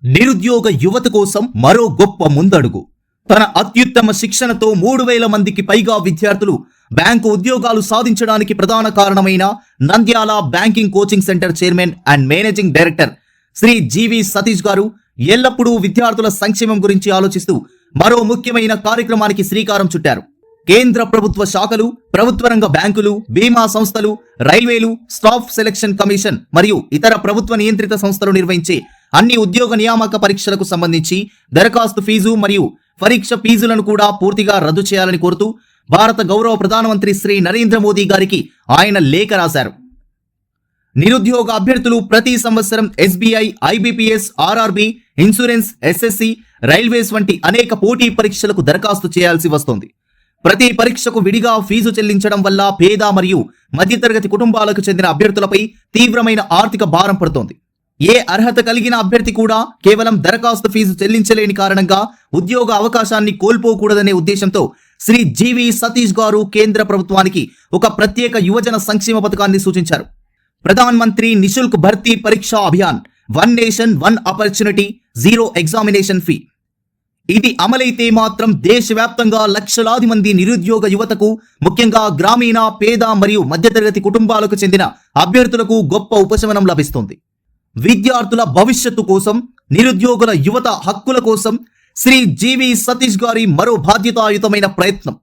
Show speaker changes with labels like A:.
A: నిరుద్యోగ యువత కోసం మరో గొప్ప ముందడుగు. తన అత్యుత్తమ శిక్షణతో 3000 మందికి పైగా విద్యార్థులు బ్యాంకు ఉద్యోగాలు సాధించడానికి ప్రధాన కారణమైన Nandyal banking coaching centre chairman and managing director Shri GV Satish గారు ఎల్లప్పుడూ విద్యార్థుల సంక్షేమం గురించి ఆలోచిస్తూ మరో ముఖ్యమైన కార్యక్రమానికి శ్రీకారం చుట్టారు. కేంద్ర ప్రభుత్వ శాఖలు, ప్రభుత్వ రంగ బ్యాంకులు, బీమా సంస్థలు, రైల్వేలు, స్టాఫ్ సెలక్షన్ కమిషన్ మరియు ఇతర ప్రభుత్వ నియంత్రిత సంస్థలు నిర్వహించే అన్ని ఉద్యోగ నియామక పరీక్షలకు సంబంధించి దరఖాస్తు ఫీజు మరియు పరీక్ష ఫీజులను కూడా పూర్తిగా రద్దు చేయాలని కోరుతూ భారత గౌరవ ప్రధానమంత్రి శ్రీ నరేంద్ర మోదీ గారికి ఆయన లేఖ రాశారు. నిరుద్యోగ అభ్యర్థులు ప్రతి సంవత్సరం SBI, IBPS, RRB, insurance, SSC, railways వంటి అనేక పోటీ పరీక్షలకు దరఖాస్తు చేయాల్సి వస్తోంది. ప్రతి పరీక్షకు విడిగా ఫీజు చెల్లించడం వల్ల పేద మరియు మధ్యతరగతి కుటుంబాలకు చెందిన అభ్యర్థులపై తీవ్రమైన ఆర్థిక భారం పడుతోంది. ఏ అర్హత కలిగిన అభ్యర్థి కూడా కేవలం దరఖాస్తు ఫీజు చెల్లించలేని కారణంగా ఉద్యోగ అవకాశాన్ని కోల్పోకూడదనే ఉద్దేశంతో శ్రీ జీవి సతీష్ గారు కేంద్ర ప్రభుత్వానికి ఒక ప్రత్యేక యువజన సంక్షేమ పథకాన్ని సూచించారు. ప్రధాన్ మంత్రి నిశుల్క్ భర్తీ పరీక్షా Abhiyan, one nation one opportunity, zero examination fee. ఇది అమలైతే మాత్రం దేశవ్యాప్తంగా లక్షలాది మంది నిరుద్యోగ యువతకు, ముఖ్యంగా గ్రామీణ, పేద మరియు మధ్యతరగతి కుటుంబాలకు చెందిన అభ్యర్థులకు గొప్ప ఉపశమనం లభిస్తుంది. విద్యార్థుల భవిష్యత్తు కోసం, నిరుద్యోగుల యువత హక్కుల కోసం శ్రీ జీవి సతీష్ గారి మరో బాధ్యతాయుతమైన ప్రయత్నం.